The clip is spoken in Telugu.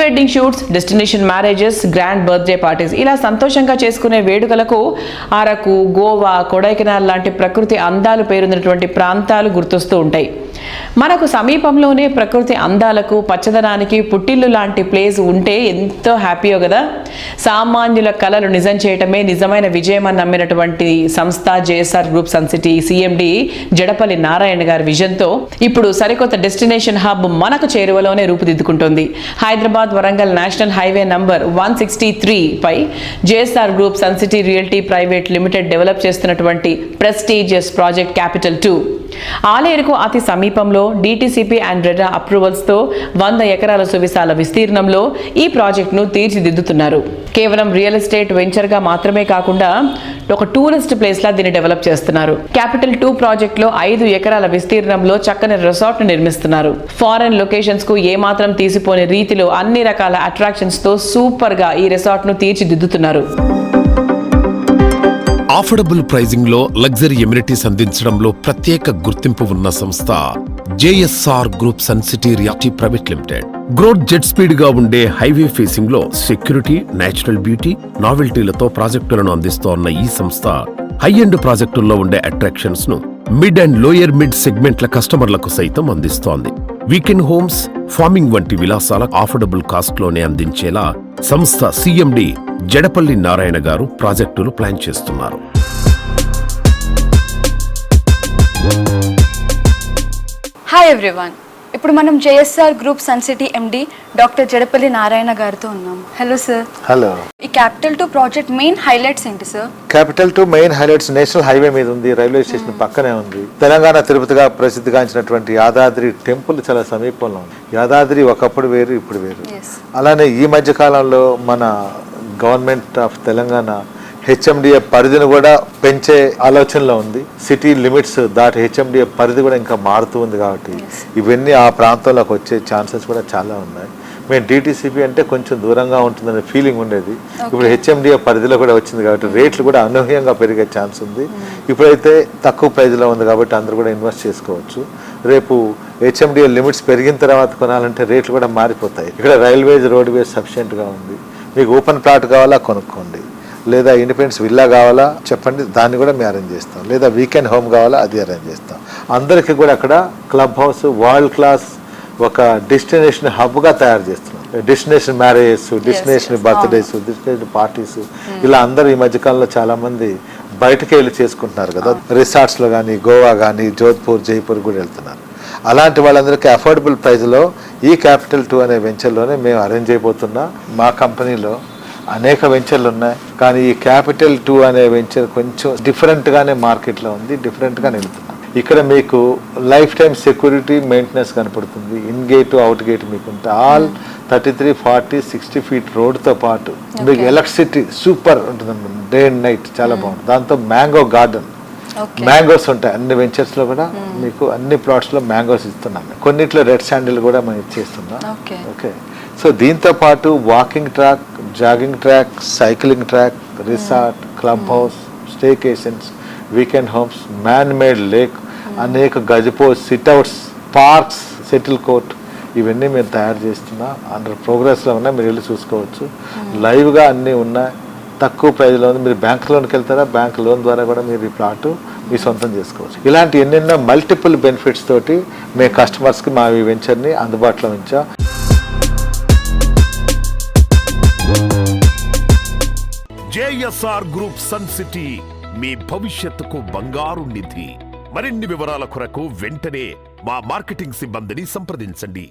Wedding shoots, destination marriages, grand birthday parties ఇలా సంతోషంగా చేసుకునే వేడుకలకు అరకు, గోవా, కొడైకెనాల్ లాంటి ప్రకృతి అందాలు పేరున్నటువంటి ప్రాంతాలు గుర్తొస్తూ ఉంటాయి. మనకు సమీపంలోనే ప్రకృతి అందాలకు, పచ్చదనానికి పుట్టిల్లు లాంటి ప్లేస్ ఉంటే ఎంతో హ్యాపీయో కదా. సామాన్యుల కలలు నిజం చేయటమే నిజమైన విజయం అని నమ్మినటువంటి సంస్థ JSR group Sun City CMD Jadapalli Narayana గారి విజన్తో ఇప్పుడు సరికొత్త డెస్టినేషన్ హబ్ మనకు చేరువలోనే రూపుదిద్దుకుంటోంది. Hyderabad Warangal national highway number 163 పై JSR group Sun City realty private limited develop చేస్తున్నటువంటి ప్రెస్టీజియస్ ప్రాజెక్ట్ క్యాపిటల్ 2 ఆలేరుకు అతి సమీపంలో డిటిసిపి అండ్ రెరా అప్రూవల్స్ తో 100 ఎకరాల సువిశాల విస్తీర్ణంలో ఈ ప్రాజెక్టును తీర్చిదిద్దుతున్నారు. కేవలం రియల్ ఎస్టేట్ వెంచర్ గా మాత్రమే కాకుండా ఒక టూరిస్ట్ ప్లేస్ లా దీన్ని డెవలప్ చేస్తున్నారు. క్యాపిటల్ 2 ప్రాజెక్ట్ లో 5 ఎకరాల విస్తీర్ణంలో చక్కని రిసార్ట్ ను నిర్మిస్తున్నారు. ఫారెన్ లొకేషన్స్ కు ఏమాత్రం తీసిపోని రీతిలో అన్ని రకాల అట్రాక్షన్స్ తో సూపర్ గా ఈ రిసార్ట్ ను తీర్చిదిద్దుతున్నారు. అఫోర్డబుల్ ప్రైజింగ్ లో లగ్జరీ ఎమ్యూనిటీస్ అందించడంలో ప్రత్యేక గుర్తింపు ఉన్న సంస్థ JSR group Sun City realty private limited. Growth jet speed గా ఉండే హైవే ఫేసింగ్ లో సెక్యూరిటీ, నేచురల్ బ్యూటీ, నావెల్టీలతో ప్రాజెక్టులను అందిస్తోన్న ఈ సంస్థ హై ఎండ్ ప్రాజెక్టుల్లో ఉండే అట్రాక్షన్స్ ను మిడ్ అండ్ లోయర్ మిడ్ సెగ్మెంట్ల కస్టమర్లకు సైతం అందిస్తోంది. వీకెండ్ హోమ్స్, ఫార్మింగ్ వంటి విలాసాల అఫోర్డబుల్ కాస్ట్ లోనే అందించేలా సంస్థ సిఎండి జడపల్లి నారాయణ గారు ప్రాజెక్టులు ప్లాన్ చేస్తున్నారు. హాయ్ ఎవ్రీవన్, ఇప్పుడు మనం JSR group Sun City MD doctor Jadapalli Narayana గారితో ఉన్నాం. Hello sir. హలో. ఈ క్యాపిటల్ 2 ప్రాజెక్ట్ మెయిన్ హైలైట్స్ ఏంటి sir? Capital 2 main highlights national highway మీద ఉంది, రైల్వే స్టేషన్ పక్కనే ఉంది. తెలంగాణ తిరుపతిగా ప్రసిద్ధిగాంచినటువంటి యాదాద్రి టెంపుల్ చాలా సమీపంలో ఉంది. యాదాద్రి ఒకప్పుడు వేరు, ఇప్పుడు వేరు. అలానే ఈ మధ్య కాలంలో మన గవర్నమెంట్ ఆఫ్ తెలంగాణ హెచ్ఎండిఏ పరిధిని కూడా పెంచే ఆలోచనలో ఉంది. సిటీ లిమిట్స్ దాటి హెచ్ఎండిఏ పరిధి కూడా ఇంకా మారుతూ ఉంది కాబట్టి ఇవన్నీ ఆ ప్రాంతంలోకి వచ్చే ఛాన్సెస్ కూడా చాలా ఉన్నాయి. మేము డిటిసిపి అంటే కొంచెం దూరంగా ఉంటుందనే ఫీలింగ్ ఉండేది. ఇప్పుడు హెచ్ఎండిఏ పరిధిలో కూడా వచ్చింది కాబట్టి రేట్లు కూడా అనూహ్యంగా పెరిగే ఛాన్స్ ఉంది. ఇప్పుడైతే తక్కువ ప్రైజ్లో ఉంది కాబట్టి అందరూ కూడా ఇన్వెస్ట్ చేసుకోవచ్చు. రేపు హెచ్ఎండిఏ లిమిట్స్ పెరిగిన తర్వాత కొనాలంటే రేట్లు కూడా మారిపోతాయి. ఇక్కడ రైల్వేస్, రోడ్వేస్ సఫిషియెంట్గా ఉంది. మీకు ఓపెన్ ప్లాట్ కావాలా కొనుక్కోండి, లేదా ఇండిపెండెన్స్ విల్లా కావాలా చెప్పండి, దాన్ని కూడా మేము అరేంజ్ చేస్తాం. లేదా వీకెండ్ హోమ్ కావాలా అది అరేంజ్ చేస్తాం. అందరికీ కూడా అక్కడ క్లబ్ హౌస్, వరల్డ్ క్లాస్ ఒక డెస్టినేషన్ హబ్గా తయారు చేస్తున్నాం. Destination marriages, destination birthdays, destination parties ఇలా అందరూ ఈ మధ్యకాలంలో చాలా మంది బయటకు వెళ్ళి చేసుకుంటున్నారు కదా. రిసార్ట్స్లో కానీ, గోవా కానీ, జోధ్పూర్, జైపూర్ కూడా వెళ్తున్నారు. అలాంటి వాళ్ళందరికీ అఫోర్డబుల్ ప్రైస్లో ఈ క్యాపిటల్ 2 అనే వెంచర్లోనే మేము అరేంజ్ అయిపోతున్నా. మా కంపెనీలో అనేక వెంచర్లు ఉన్నాయి, కానీ ఈ క్యాపిటల్ 2 అనే వెంచర్ కొంచెం డిఫరెంట్గానే మార్కెట్లో ఉంది, డిఫరెంట్గా వెళ్తున్నాం. ఇక్కడ మీకు లైఫ్ టైం సెక్యూరిటీ, మెయింటెనెన్స్ కనపడుతుంది. ఇన్ గేట్, అవుట్ గేట్ మీకు ఉంటాయి. ఆల్ 33, 40, 60 ఫీట్ రోడ్తో పాటు మీకు ఎలక్ట్రిసిటీ సూపర్ ఉంటుంది. డే అండ్ నైట్ చాలా బాగుంటుంది. దాంతో మ్యాంగో గార్డెన్, మ్యాంగోస్ ఉంటాయి అన్ని వెంచర్స్ లో కూడా. మీకు అన్ని ప్లాట్స్ లో మ్యాంగోస్ ఇస్తున్నాం. కొన్నిట్లో రెడ్ శాండిల్ కూడా మనం ఇచ్చేస్తున్నాం. ఓకే. సో దీంతో పాటు walking track, jogging track, cycling track, resort, club house, staycations, weekend homes, man made lake, అనేక gazebos, sit outs, parks, shuttle court ఇవన్నీ మేము తయారు చేస్తున్నా. అండర్ ప్రోగ్రెస్లో ఉన్నాయి, మీరు వెళ్ళి చూసుకోవచ్చు. లైవ్గా అన్నీ ఉన్నాయి, తక్కువ ప్రైజ్లో ఉంది. మీరు బ్యాంక్ లోన్కి వెళ్తారా, బ్యాంక్ లోన్ ద్వారా కూడా మీరు ఈ ప్లాట్ మీ సొంతం చేసుకోవచ్చు. ఇలాంటి ఎన్నెన్నో మల్టిపుల్ బెనిఫిట్స్ తోటి మేము కస్టమర్స్కి మా ఈ వెంచర్ని అందుబాటులో ఉంచాం. జేఎస్ఆర్ గ్రూప్ సన్ సిటీ మీ భవిష్యత్తుకు బంగారు నిధి. మరిన్ని వివరాల కొరకు వెంటనే మా మార్కెటింగ్ సిబ్బందిని సంప్రదించండి.